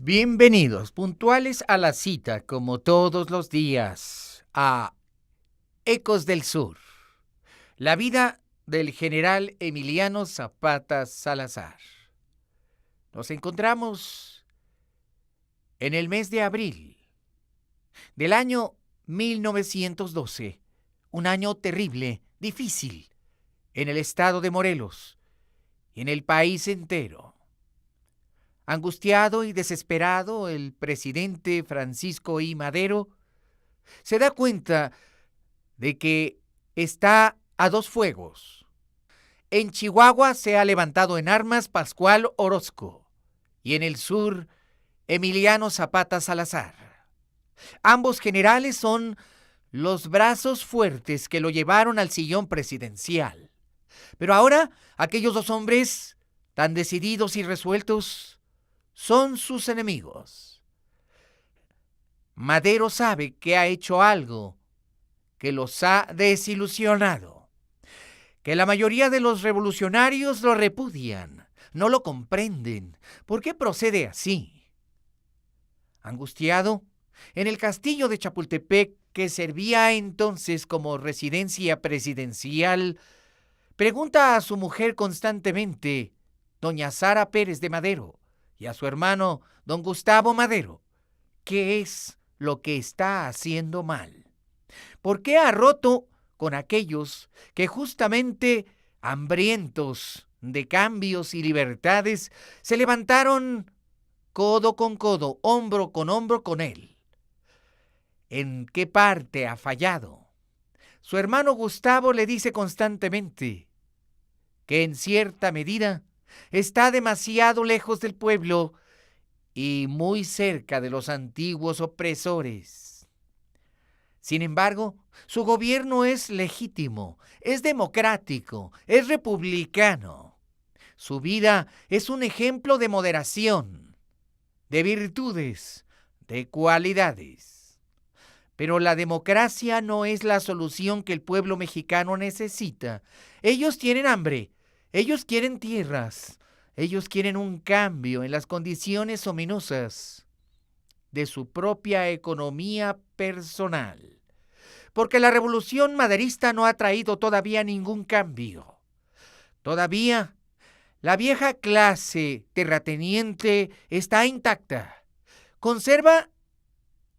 Bienvenidos, puntuales a la cita, como todos los días, a Ecos del Sur, la vida del general Emiliano Zapata Salazar. Nos encontramos en el mes de abril del año 1912, un año terrible, difícil, en el estado de Morelos y en el país entero. Angustiado y desesperado, el presidente Francisco I. Madero se da cuenta de que está a dos fuegos. En Chihuahua se ha levantado en armas Pascual Orozco y en el sur Emiliano Zapata Salazar. Ambos generales son los brazos fuertes que lo llevaron al sillón presidencial. Pero ahora aquellos dos hombres, tan decididos y resueltos, son sus enemigos. Madero sabe que ha hecho algo que los ha desilusionado, que la mayoría de los revolucionarios lo repudian, no lo comprenden. ¿Por qué procede así? Angustiado, en el castillo de Chapultepec, que servía entonces como residencia presidencial, pregunta a su mujer constantemente, doña Sara Pérez de Madero, y a su hermano, don Gustavo Madero, ¿qué es lo que está haciendo mal? ¿Por qué ha roto con aquellos que justamente hambrientos de cambios y libertades se levantaron codo con codo, hombro con él? ¿En qué parte ha fallado? Su hermano Gustavo le dice constantemente que en cierta medida está demasiado lejos del pueblo y muy cerca de los antiguos opresores. Sin embargo, su gobierno es legítimo, es democrático, es republicano. Su vida es un ejemplo de moderación, de virtudes, de cualidades. Pero la democracia no es la solución que el pueblo mexicano necesita. Ellos tienen hambre. Ellos quieren tierras, ellos quieren un cambio en las condiciones ominosas de su propia economía personal, porque la revolución maderista no ha traído todavía ningún cambio. Todavía la vieja clase terrateniente está intacta, conserva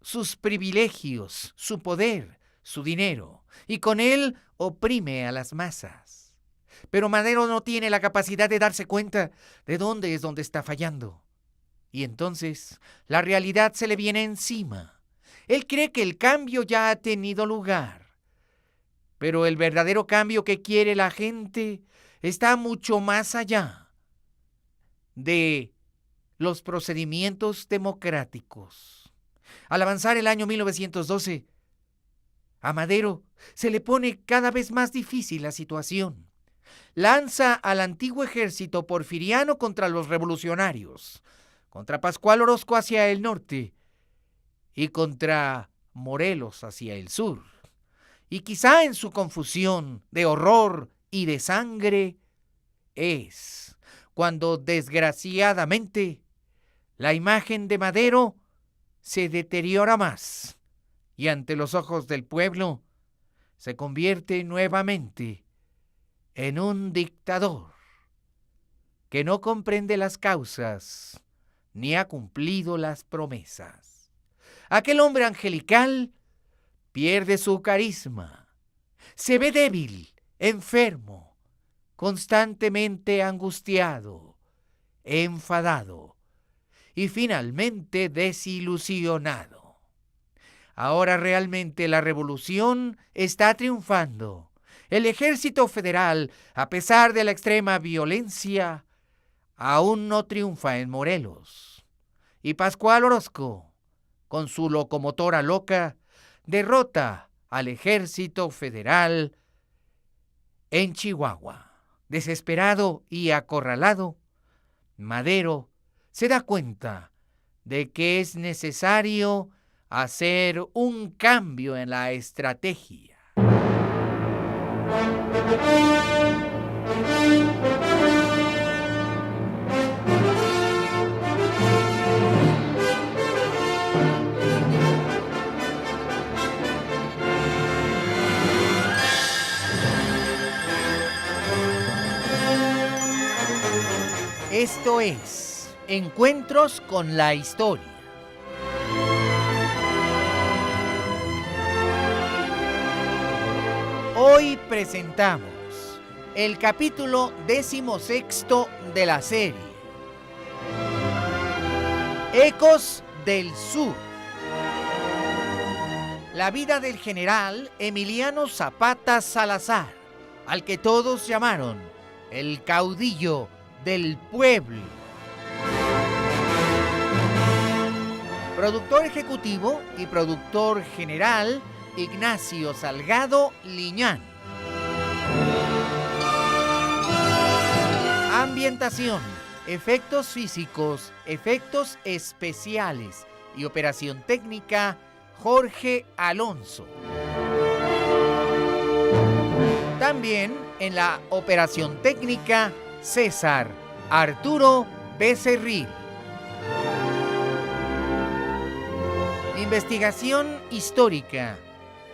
sus privilegios, su poder, su dinero, y con él oprime a las masas. Pero Madero no tiene la capacidad de darse cuenta de dónde es donde está fallando. Y entonces la realidad se le viene encima. Él cree que el cambio ya ha tenido lugar. Pero el verdadero cambio que quiere la gente está mucho más allá de los procedimientos democráticos. Al avanzar el año 1912, a Madero se le pone cada vez más difícil la situación. Lanza al antiguo ejército porfiriano contra los revolucionarios, contra Pascual Orozco hacia el norte y contra Morelos hacia el sur. Y quizá en su confusión de horror y de sangre es cuando desgraciadamente la imagen de Madero se deteriora más y ante los ojos del pueblo se convierte nuevamente en un dictador que no comprende las causas ni ha cumplido las promesas. Aquel hombre angelical pierde su carisma, se ve débil, enfermo, constantemente angustiado, enfadado y finalmente desilusionado. Ahora realmente la revolución está triunfando. El ejército federal, a pesar de la extrema violencia, aún no triunfa en Morelos. Y Pascual Orozco, con su locomotora loca, derrota al ejército federal en Chihuahua. Desesperado y acorralado, Madero se da cuenta de que es necesario hacer un cambio en la estrategia. Esto es Encuentros con la Historia. Hoy presentamos el capítulo 16 de la serie, Ecos del Sur. La vida del general Emiliano Zapata Salazar, al que todos llamaron el caudillo del pueblo. Productor ejecutivo y productor general Ignacio Salgado Liñán. Ambientación, efectos físicos, efectos especiales y operación técnica Jorge Alonso. También en la operación técnica César Arturo Becerril. Investigación histórica,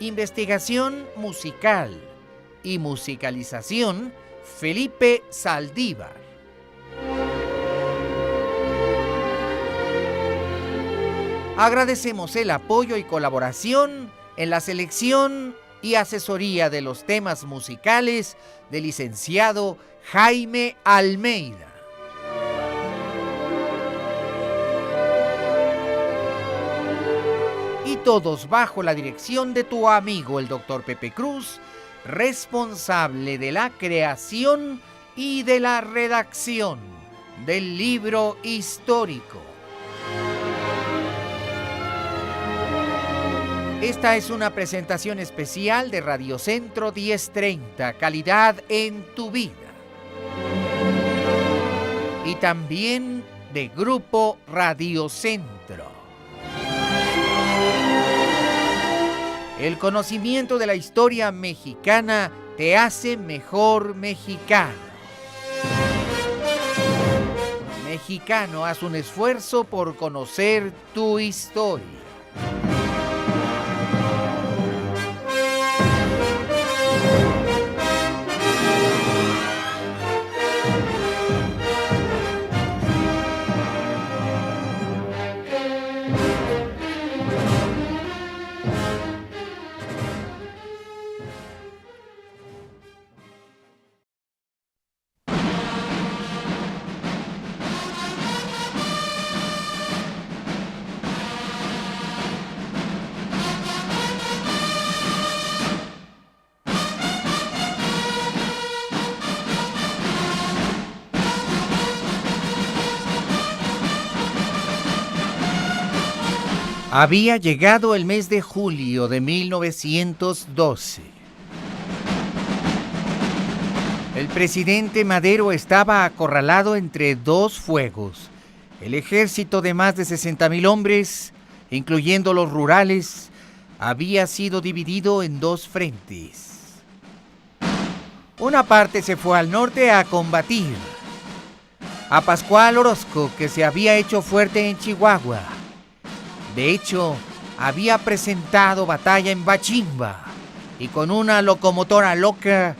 investigación musical y musicalización Felipe Saldívar. Agradecemos el apoyo y colaboración en la selección y asesoría de los temas musicales del licenciado Jaime Almeida. Y todos bajo la dirección de tu amigo el Dr. Pepe Cruz, responsable de la creación y de la redacción del libro histórico. Esta es una presentación especial de Radio Centro 1030, calidad en tu vida. Y también de Grupo Radio Centro. El conocimiento de la historia mexicana te hace mejor mexicano. Mexicano, haz un esfuerzo por conocer tu historia. Había llegado el mes de julio de 1912. El presidente Madero estaba acorralado entre dos fuegos. El ejército de más de 60,000 hombres, incluyendo los rurales, había sido dividido en dos frentes. Una parte se fue al norte a combatir a Pascual Orozco, que se había hecho fuerte en Chihuahua. De hecho, había presentado batalla en Bachimba y con una locomotora loca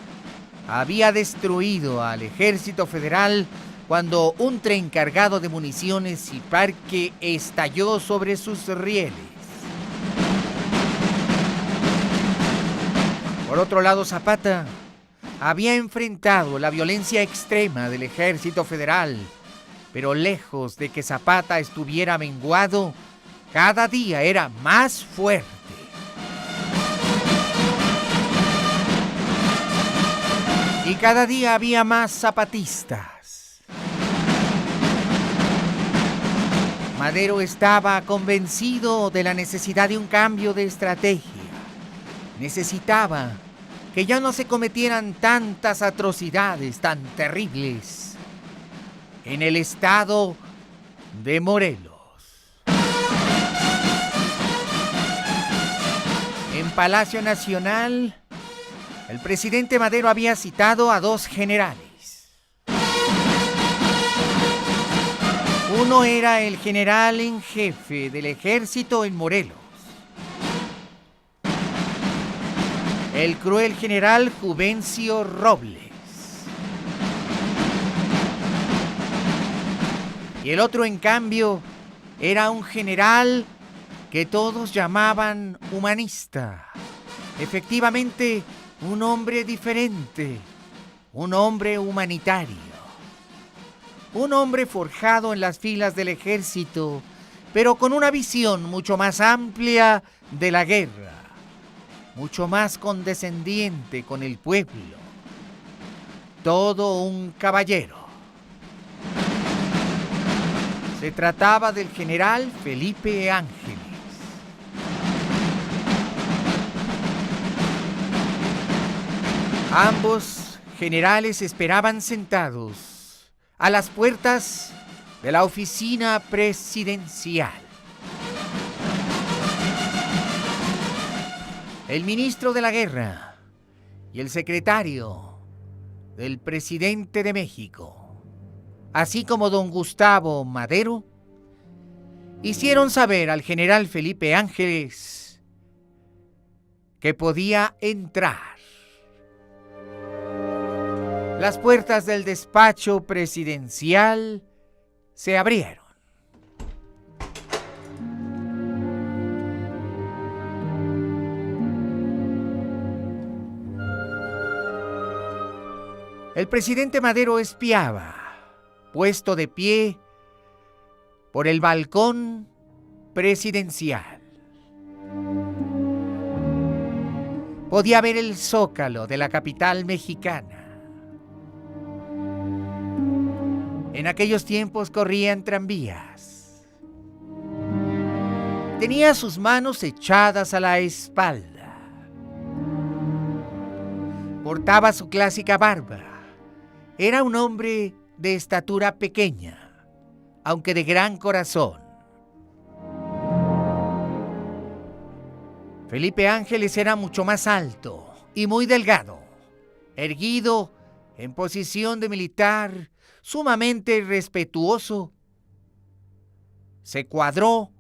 había destruido al ejército federal cuando un tren cargado de municiones y parque estalló sobre sus rieles. Por otro lado, Zapata había enfrentado la violencia extrema del ejército federal, pero lejos de que Zapata estuviera menguado, cada día era más fuerte. Y cada día había más zapatistas. Madero estaba convencido de la necesidad de un cambio de estrategia. Necesitaba que ya no se cometieran tantas atrocidades tan terribles en el estado de Morelos. En Palacio Nacional, el presidente Madero había citado a dos generales. Uno era el general en jefe del ejército en Morelos, el cruel general Juvencio Robles. Y el otro, en cambio, era un general que todos llamaban humanista. Efectivamente, un hombre diferente, un hombre humanitario, un hombre forjado en las filas del ejército, pero con una visión mucho más amplia de la guerra, mucho más condescendiente con el pueblo. Todo un caballero. Se trataba del general Felipe Ángeles. Ambos generales esperaban sentados a las puertas de la oficina presidencial. El ministro de la Guerra y el secretario del presidente de México, así como don Gustavo Madero, hicieron saber al general Felipe Ángeles que podía entrar. Las puertas del despacho presidencial se abrieron. El presidente Madero espiaba, puesto de pie por el balcón presidencial. Podía ver el zócalo de la capital mexicana. En aquellos tiempos corrían tranvías. Tenía sus manos echadas a la espalda. Portaba su clásica barba. Era un hombre de estatura pequeña, aunque de gran corazón. Felipe Ángeles era mucho más alto y muy delgado, erguido en posición de militar, sumamente respetuoso. Se cuadró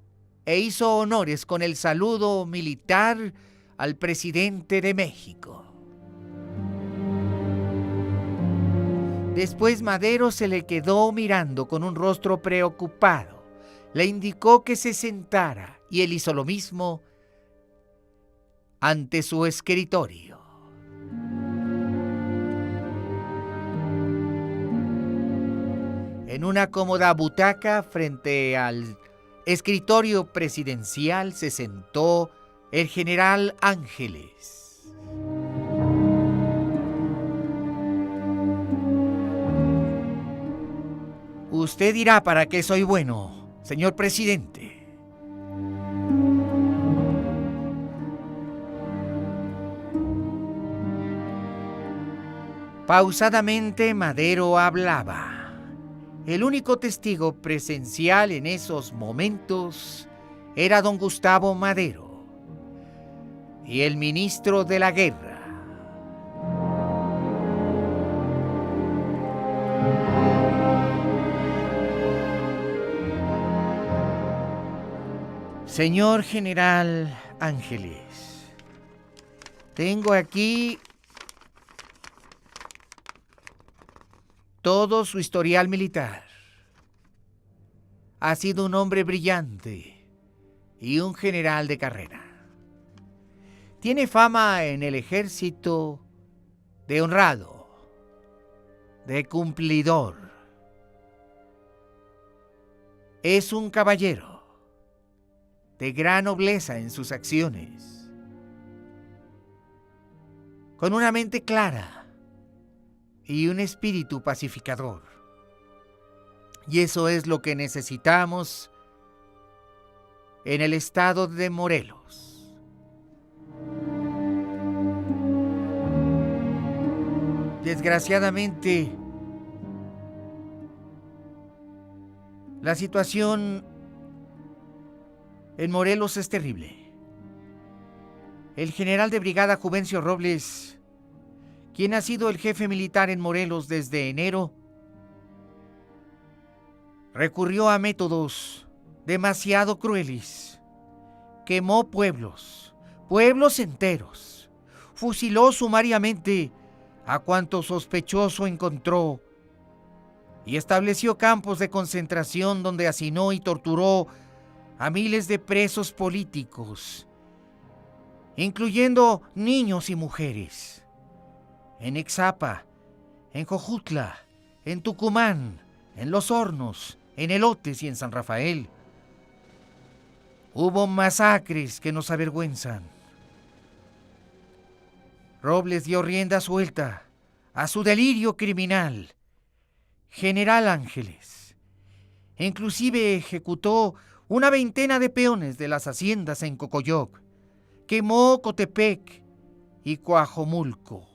e hizo honores con el saludo militar al presidente de México. Después Madero se le quedó mirando con un rostro preocupado. Le indicó que se sentara y él hizo lo mismo ante su escritorio. En una cómoda butaca frente al escritorio presidencial se sentó el general Ángeles. Usted dirá para qué soy bueno, señor presidente. Pausadamente Madero hablaba. El único testigo presencial en esos momentos era don Gustavo Madero y el ministro de la Guerra. Señor general Ángeles, tengo aquí todo su historial militar. Ha sido un hombre brillante y un general de carrera. Tiene fama en el ejército de honrado, de cumplidor. Es un caballero de gran nobleza en sus acciones, con una mente clara y un espíritu pacificador. Y eso es lo que necesitamos en el estado de Morelos. Desgraciadamente, la situación en Morelos es terrible. El general de brigada Juvencio Robles, quien ha sido el jefe militar en Morelos desde enero, recurrió a métodos demasiado crueles. Quemó pueblos enteros. Fusiló sumariamente a cuanto sospechoso encontró y estableció campos de concentración donde hacinó y torturó a miles de presos políticos, incluyendo niños y mujeres. En Ixtapa, en Jojutla, en Tucumán, en Los Hornos, en Elotes y en San Rafael. Hubo masacres que nos avergüenzan. Robles dio rienda suelta a su delirio criminal. General Ángeles inclusive ejecutó una veintena de peones de las haciendas en Cocoyoc, quemó Cotepec y Coajomulco.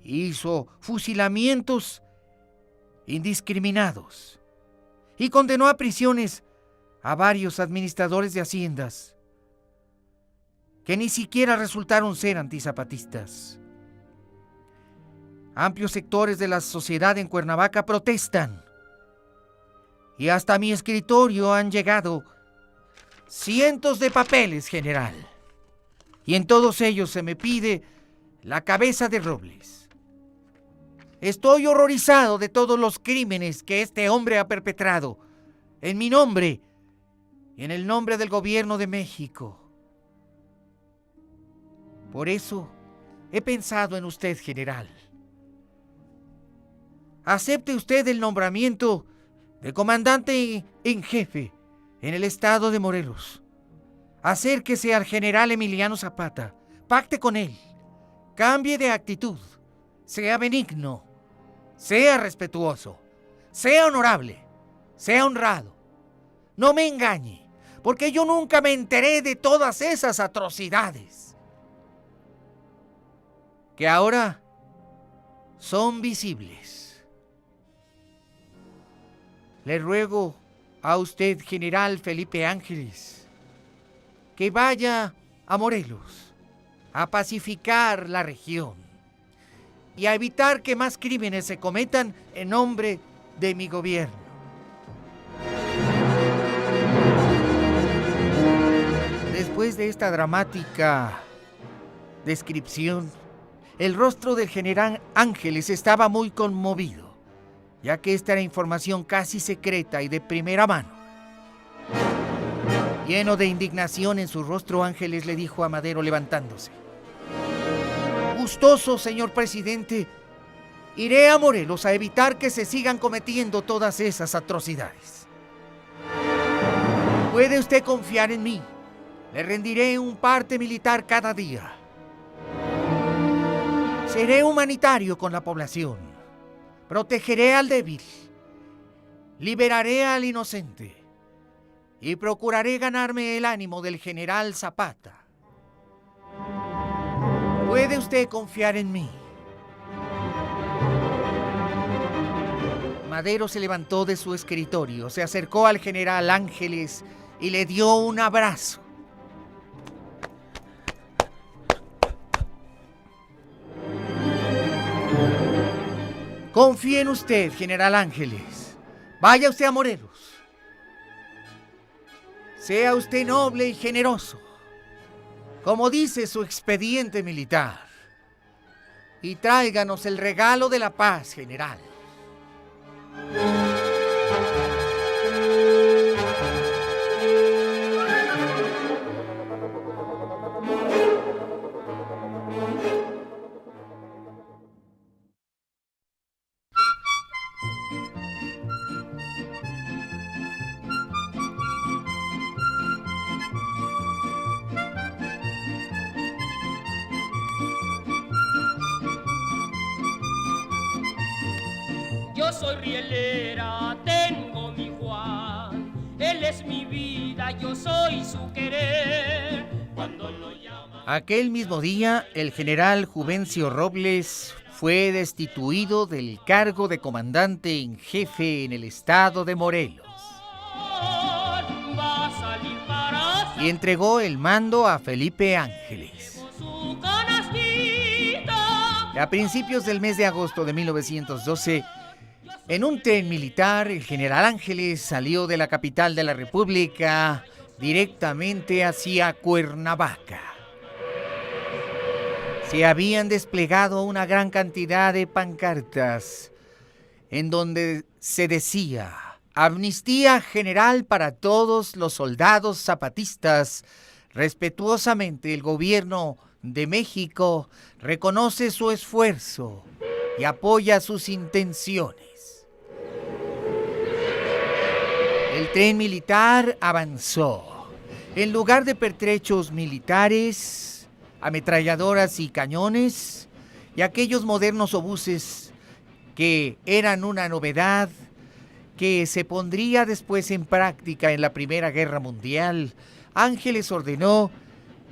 Hizo fusilamientos indiscriminados y condenó a prisiones a varios administradores de haciendas que ni siquiera resultaron ser antizapatistas. Amplios sectores de la sociedad en Cuernavaca protestan y hasta mi escritorio han llegado cientos de papeles, general, y en todos ellos se me pide la cabeza de Robles. Estoy horrorizado de todos los crímenes que este hombre ha perpetrado en mi nombre y en el nombre del gobierno de México. Por eso he pensado en usted, general. Acepte usted el nombramiento de comandante en jefe en el estado de Morelos. Acérquese al general Emiliano Zapata, pacte con él, cambie de actitud, sea benigno, sea respetuoso, sea honorable, sea honrado. No me engañe, porque yo nunca me enteré de todas esas atrocidades que ahora son visibles. Le ruego a usted, general Felipe Ángeles, que vaya a Morelos a pacificar la región y a evitar que más crímenes se cometan en nombre de mi gobierno. Después de esta dramática descripción, el rostro del general Ángeles estaba muy conmovido, ya que esta era información casi secreta y de primera mano. Lleno de indignación en su rostro, Ángeles le dijo a Madero levantándose: gustoso, señor presidente, iré a Morelos a evitar que se sigan cometiendo todas esas atrocidades. Puede usted confiar en mí, le rendiré un parte militar cada día. Seré humanitario con la población, protegeré al débil, liberaré al inocente y procuraré ganarme el ánimo del general Zapata. Puede usted confiar en mí. Madero se levantó de su escritorio, se acercó al general Ángeles y le dio un abrazo. Confíe en usted, general Ángeles. Vaya usted a Morelos. Sea usted noble y generoso, como dice su expediente militar, y tráiganos el regalo de la paz, general. Yo soy rielera, tengo mi Juan, él es mi vida, yo soy su querer. Cuando lo llama... Aquel mismo día, el general Juvencio Robles fue destituido del cargo de comandante en jefe en el estado de Morelos y entregó el mando a Felipe Ángeles. A principios del mes de agosto de 1912, en un tren militar, el general Ángeles salió de la capital de la República directamente hacia Cuernavaca. Se habían desplegado una gran cantidad de pancartas en donde se decía: amnistía general para todos los soldados zapatistas. Respetuosamente, el gobierno de México reconoce su esfuerzo y apoya sus intenciones. El tren militar avanzó. En lugar de pertrechos militares, ametralladoras y cañones, y aquellos modernos obuses que eran una novedad que se pondría después en práctica en la Primera Guerra Mundial, Ángeles ordenó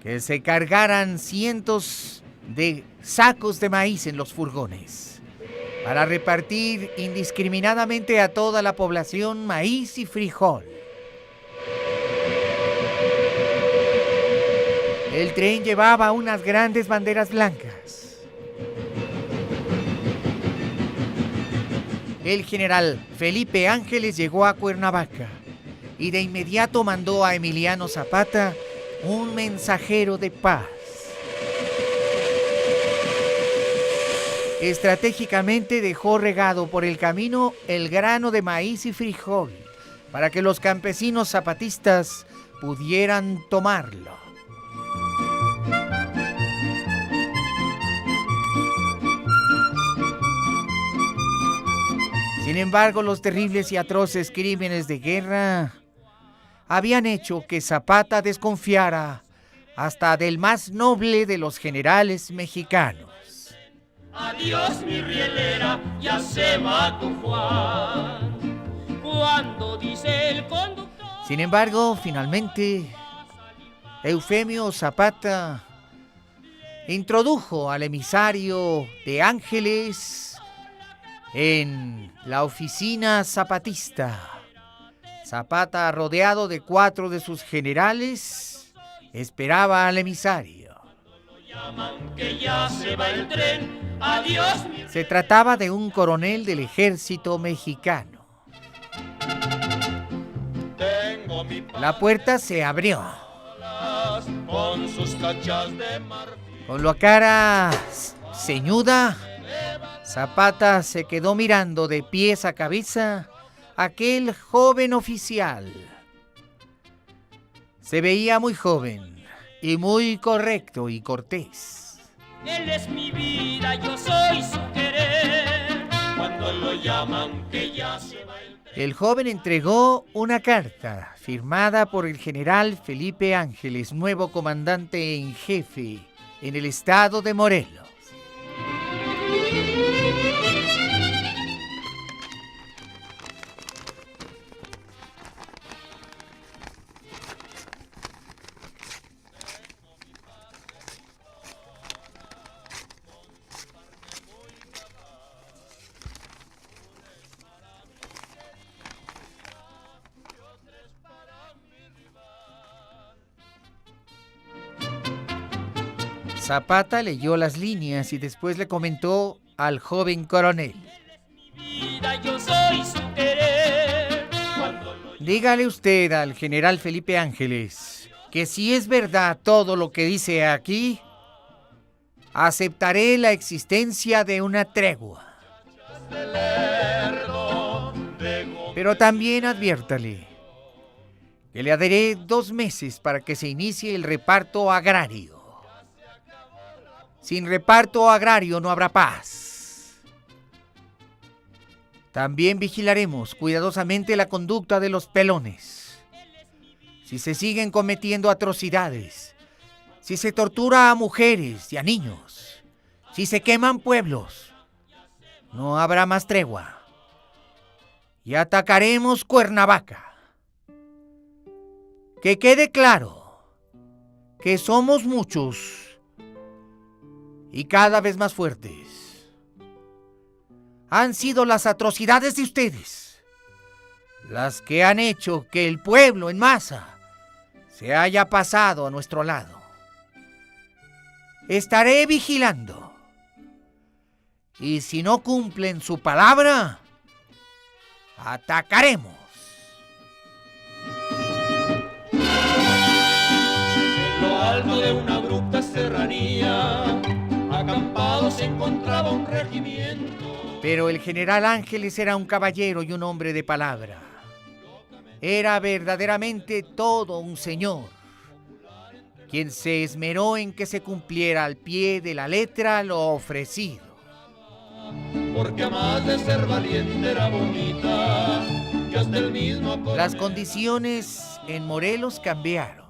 que se cargaran cientos de sacos de maíz en los furgones para repartir indiscriminadamente a toda la población maíz y frijol. El tren llevaba unas grandes banderas blancas. El general Felipe Ángeles llegó a Cuernavaca y de inmediato mandó a Emiliano Zapata un mensajero de paz. Estratégicamente dejó regado por el camino el grano de maíz y frijol para que los campesinos zapatistas pudieran tomarlo. Sin embargo, los terribles y atroces crímenes de guerra habían hecho que Zapata desconfiara hasta del más noble de los generales mexicanos. Adiós, mi rielera, ya se va tu Juan. Cuando dice el conductor. Sin embargo, finalmente, Eufemio Zapata introdujo al emisario de Ángeles en la oficina zapatista. Zapata, rodeado de 4 de sus generales, esperaba al emisario. Se trataba de un coronel del ejército mexicano. La puerta se abrió. Con la cara ceñuda, Zapata se quedó mirando de pies a cabeza a aquel joven oficial. Se veía muy joven y muy correcto y cortés. Él es mi vida, yo soy su querer. Cuando lo llaman que ya se va el tren. El joven entregó una carta firmada por el general Felipe Ángeles, nuevo comandante en jefe en el estado de Morelos. Zapata leyó las líneas y después le comentó al joven coronel: dígale usted al general Felipe Ángeles que si es verdad todo lo que dice aquí, aceptaré la existencia de una tregua. Pero también adviértale que le daré 2 meses para que se inicie el reparto agrario. Sin reparto agrario no habrá paz. También vigilaremos cuidadosamente la conducta de los pelones. Si se siguen cometiendo atrocidades, si se tortura a mujeres y a niños, si se queman pueblos, no habrá más tregua. Y atacaremos Cuernavaca. Que quede claro que somos muchos y cada vez más fuertes. Han sido las atrocidades de ustedes las que han hecho que el pueblo en masa se haya pasado a nuestro lado. Estaré vigilando, y si no cumplen su palabra, atacaremos. En lo alto de una abrupta serranía, acampado se encontraba un regimiento. Pero el general Ángeles era un caballero y un hombre de palabra. Era verdaderamente todo un señor, quien se esmeró en que se cumpliera al pie de la letra lo ofrecido. Porque además de ser valiente era bonita, que hasta el mismo Las condiciones en Morelos cambiaron.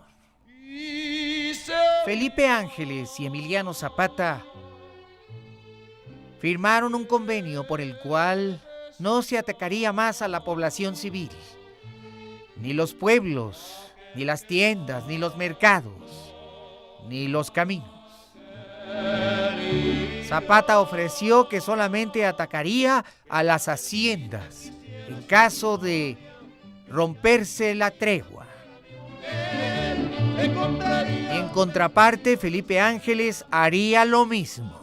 Felipe Ángeles y Emiliano Zapata firmaron un convenio por el cual no se atacaría más a la población civil, ni los pueblos, ni las tiendas, ni los mercados, ni los caminos. Zapata ofreció que solamente atacaría a las haciendas en caso de romperse la tregua. En contraparte, Felipe Ángeles haría lo mismo.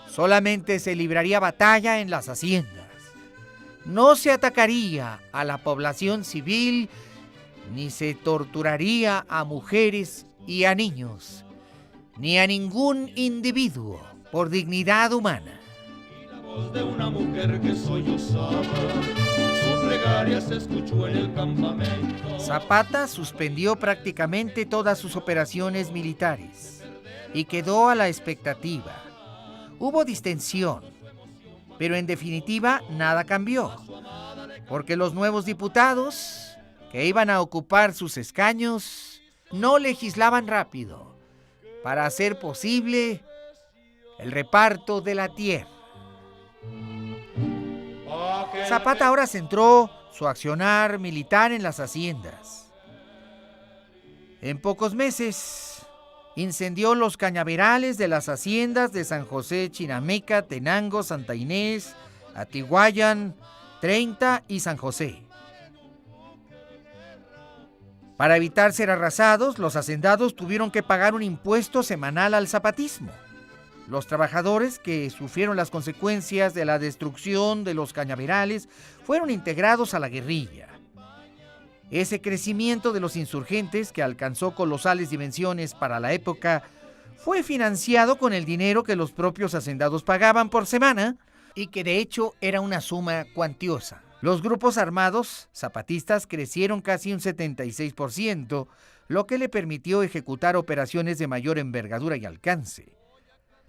Solamente se libraría batalla en las haciendas. No se atacaría a la población civil, ni se torturaría a mujeres y a niños, ni a ningún individuo por dignidad humana. la voz de una mujer que sollozaba, su plegaria se escuchó en el campamento. Zapata suspendió prácticamente todas sus operaciones militares y quedó a la expectativa. Hubo distensión, pero en definitiva nada cambió, porque los nuevos diputados que iban a ocupar sus escaños no legislaban rápido para hacer posible el reparto de la tierra. Zapata ahora centró su accionar militar en las haciendas. En pocos meses incendió los cañaverales de las haciendas de San José, Chinameca, Tenango, Santa Inés, Atiguayan, 30 y San José. Para evitar ser arrasados, los hacendados tuvieron que pagar un impuesto semanal al zapatismo. Los trabajadores que sufrieron las consecuencias de la destrucción de los cañaverales fueron integrados a la guerrilla. Ese crecimiento de los insurgentes, que alcanzó colosales dimensiones para la época, fue financiado con el dinero que los propios hacendados pagaban por semana y que de hecho era una suma cuantiosa. Los grupos armados zapatistas crecieron casi un 76%, lo que le permitió ejecutar operaciones de mayor envergadura y alcance.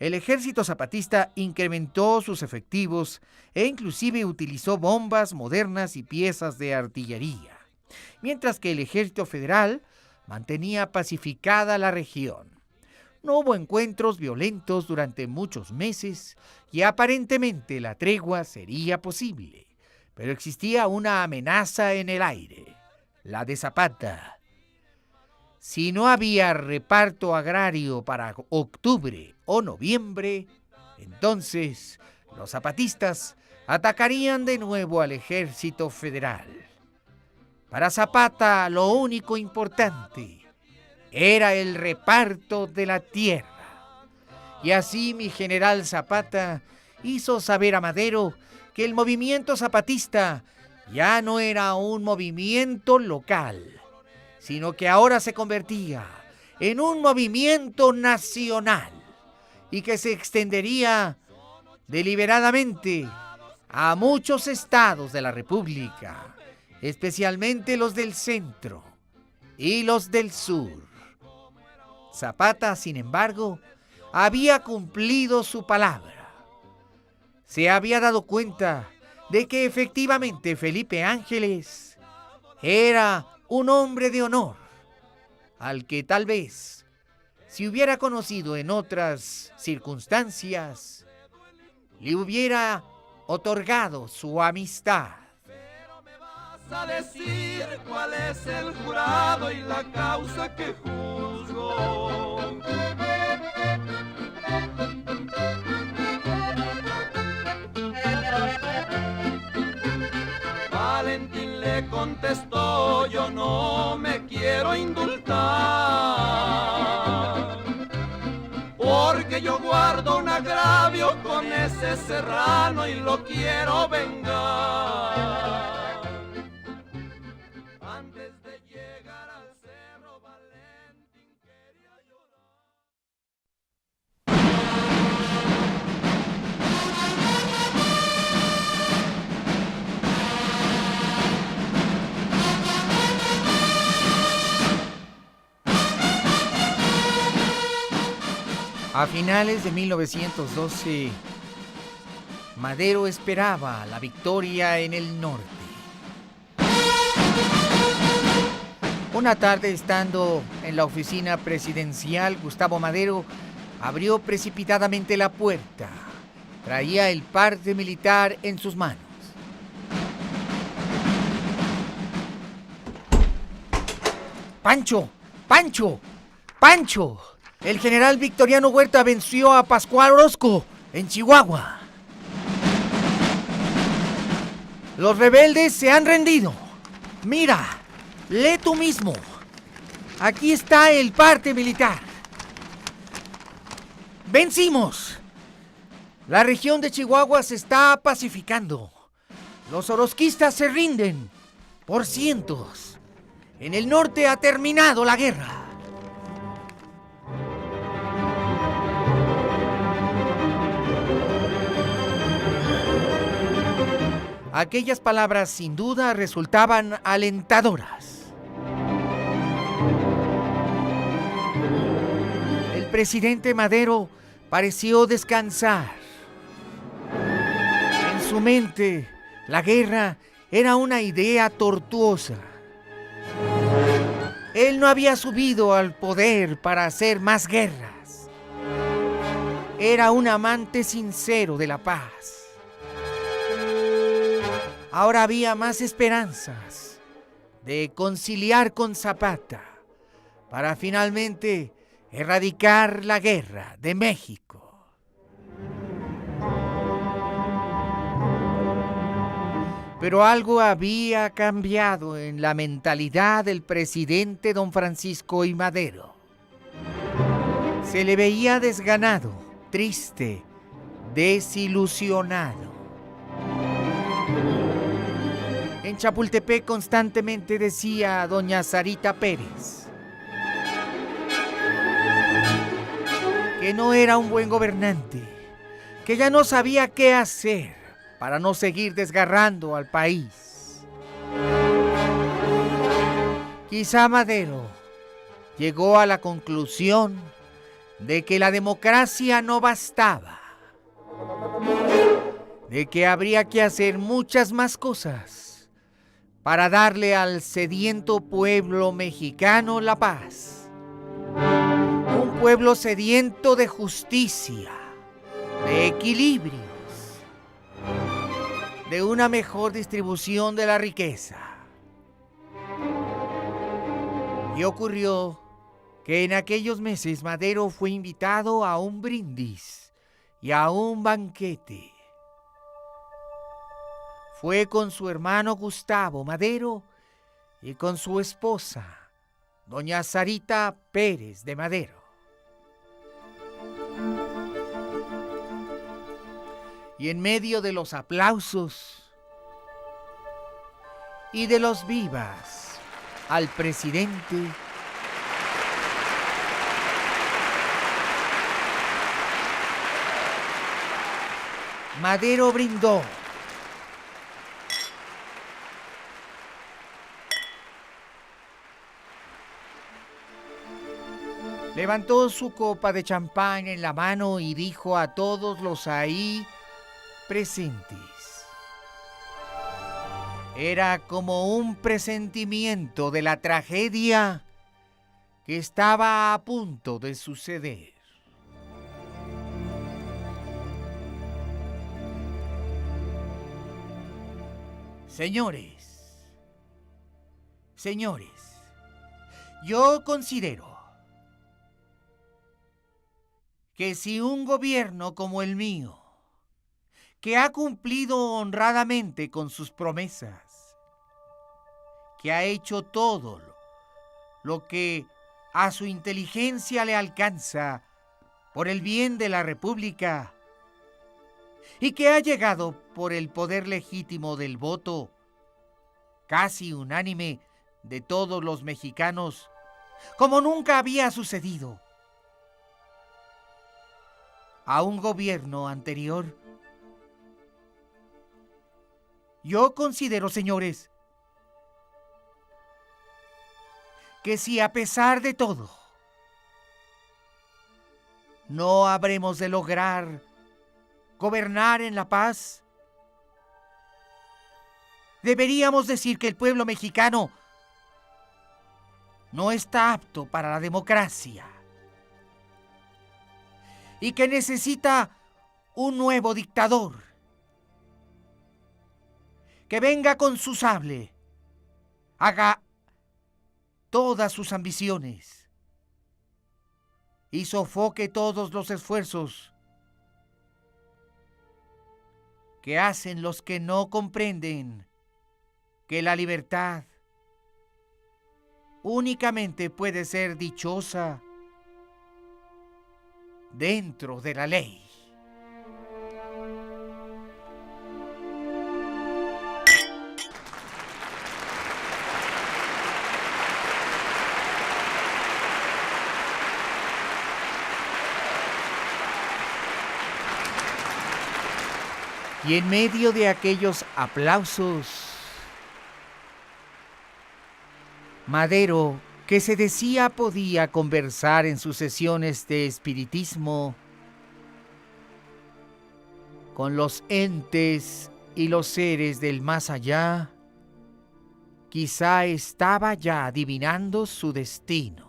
El ejército zapatista incrementó sus efectivos e inclusive utilizó bombas modernas y piezas de artillería, mientras que el ejército federal mantenía pacificada la región. No hubo encuentros violentos durante muchos meses y aparentemente la tregua sería posible, pero existía una amenaza en el aire, la de Zapata. Si no había reparto agrario para octubre o noviembre, entonces los zapatistas atacarían de nuevo al ejército federal. Para Zapata lo único importante era el reparto de la tierra. Y así mi general Zapata hizo saber a Madero que el movimiento zapatista ya no era un movimiento local, sino que ahora se convertía en un movimiento nacional y que se extendería deliberadamente a muchos estados de la República, especialmente los del centro y los del sur. Zapata, sin embargo, había cumplido su palabra. Se había dado cuenta de que efectivamente Felipe Ángeles era un hombre de honor, al que tal vez, si hubiera conocido en otras circunstancias, le hubiera otorgado su amistad. Pero me vas a decir cuál es el jurado y la causa que juzgo. Valentín le contestó: yo no me quiero indultar, porque yo guardo un agravio con ese serrano y lo quiero vengar. Antes de llegar al cerro, Valentín quería llorar. A finales de 1912, Madero esperaba la victoria en el norte. Una tarde, estando en la oficina presidencial, Gustavo Madero abrió precipitadamente la puerta. Traía el parte militar en sus manos. ¡Pancho! ¡Pancho! ¡Pancho! El general Victoriano Huerta venció a Pascual Orozco en Chihuahua. Los rebeldes se han rendido. Mira, lee tú mismo. Aquí está el parte militar. ¡Vencimos! La región de Chihuahua se está pacificando. Los orozquistas se rinden por cientos. En el norte ha terminado la guerra. Aquellas palabras sin duda resultaban alentadoras. El presidente Madero pareció descansar. En su mente, la guerra era una idea tortuosa. Él no había subido al poder para hacer más guerras. Era un amante sincero de la paz. Ahora había más esperanzas de conciliar con Zapata para finalmente erradicar la guerra de México. Pero algo había cambiado en la mentalidad del presidente don Francisco I. Madero. Se le veía desganado, triste, desilusionado. En Chapultepec constantemente decía a doña Sarita Pérez que no era un buen gobernante, que ya no sabía qué hacer para no seguir desgarrando al país. Quizá Madero llegó a la conclusión de que la democracia no bastaba, de que habría que hacer muchas más cosas para darle al sediento pueblo mexicano la paz. Un pueblo sediento de justicia, de equilibrios, de una mejor distribución de la riqueza. Y ocurrió que en aquellos meses Madero fue invitado a un brindis y a un banquete. Fue con su hermano Gustavo Madero y con su esposa, doña Sarita Pérez de Madero. Y en medio de los aplausos y de los vivas al presidente, Madero brindó. Levantó su copa de champán en la mano y dijo a todos los ahí presentes. Era como un presentimiento de la tragedia que estaba a punto de suceder. Señores, yo considero que si un gobierno como el mío, que ha cumplido honradamente con sus promesas, que ha hecho todo lo que a su inteligencia le alcanza por el bien de la República, y que ha llegado por el poder legítimo del voto, casi unánime de todos los mexicanos, como nunca había sucedido a un gobierno anterior. Yo considero, señores, que si a pesar de todo ¿no habremos de lograr gobernar en la paz? Deberíamos decir que el pueblo mexicano no está apto para la democracia y que necesita un nuevo dictador que venga con su sable, haga todas sus ambiciones y sofoque todos los esfuerzos que hacen los que no comprenden que la libertad únicamente puede ser dichosa dentro de la ley. Y en medio de aquellos aplausos, Madero, que se decía podía conversar en sus sesiones de espiritismo con los entes y los seres del más allá, quizá estaba ya adivinando su destino.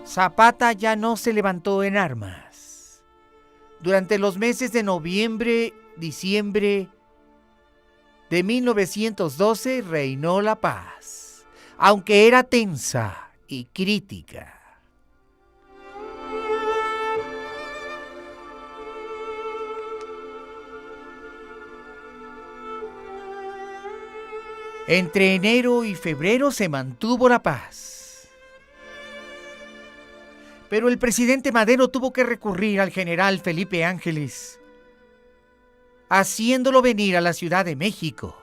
Zapata ya no se levantó en armas. Durante los meses de noviembre, diciembre de 1912 reinó la paz, aunque era tensa y crítica. Entre enero y febrero se mantuvo la paz. Pero el presidente Madero tuvo que recurrir al general Felipe Ángeles, haciéndolo venir a la Ciudad de México.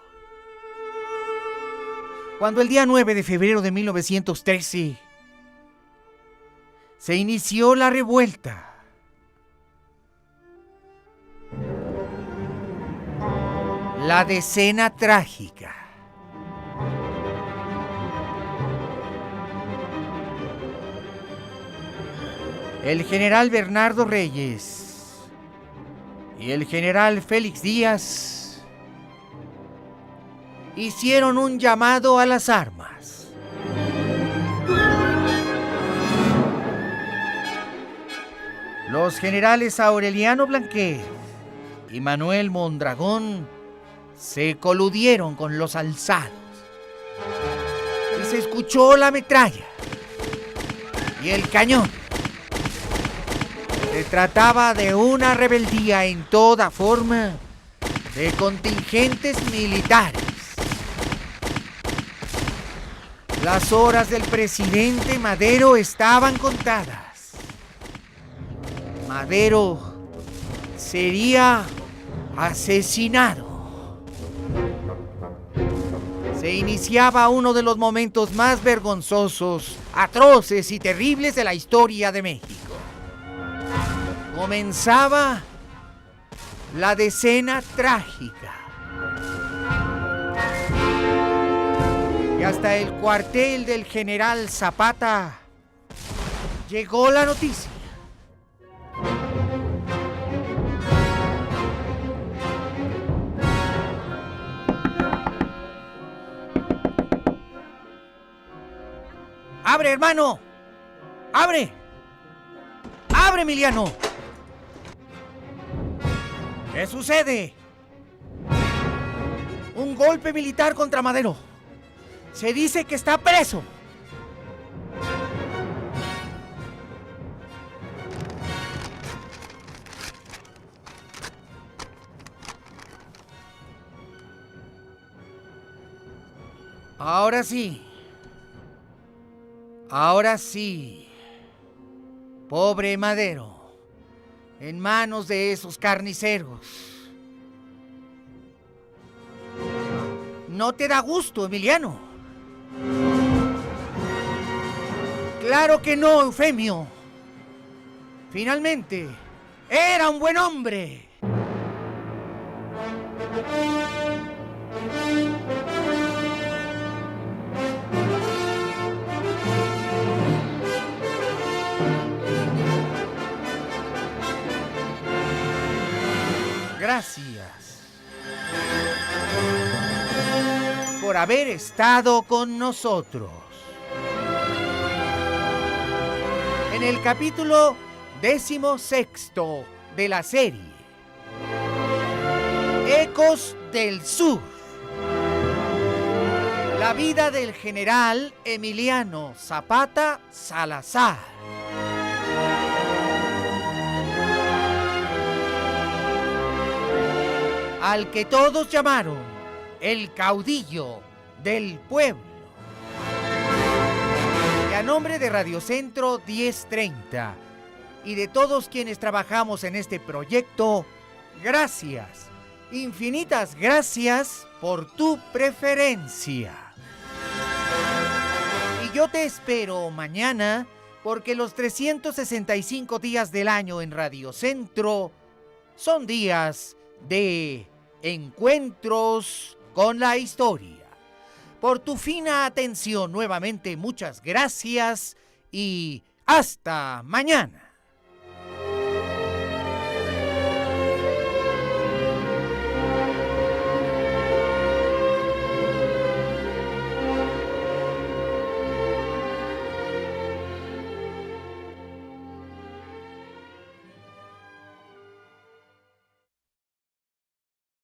Cuando el día 9 de febrero de 1913 se inició la revuelta, la decena trágica. El general Bernardo Reyes y el general Félix Díaz hicieron un llamado a las armas. Los generales Aureliano Blanquet y Manuel Mondragón se coludieron con los alzados y se escuchó la metralla y el cañón. Se trataba de una rebeldía en toda forma de contingentes militares. Las horas del presidente Madero estaban contadas. Madero sería asesinado. Se iniciaba uno de los momentos más vergonzosos, atroces y terribles de la historia de México. Comenzaba la decena trágica. Y hasta el cuartel del general Zapata llegó la noticia. ¡Abre, hermano! ¡Abre! ¡Abre, Emiliano! ¿Qué sucede? Un golpe militar contra Madero. Se dice que está preso. Ahora sí. Ahora sí. Pobre Madero. En manos de esos carniceros. ¿No te da gusto, Emiliano? Claro que no, Eufemio. Finalmente, era un buen hombre. haber estado con nosotros. En el capítulo 16º de la serie Ecos del Sur, la vida del general Emiliano Zapata Salazar. Al que todos llamaron el caudillo del pueblo. Y a nombre de Radio Centro 1030 y de todos quienes trabajamos en este proyecto, gracias, infinitas gracias por tu preferencia. Y yo te espero mañana, porque los 365 días del año en Radio Centro son días de encuentros con la historia. Por tu fina atención, nuevamente muchas gracias y hasta mañana.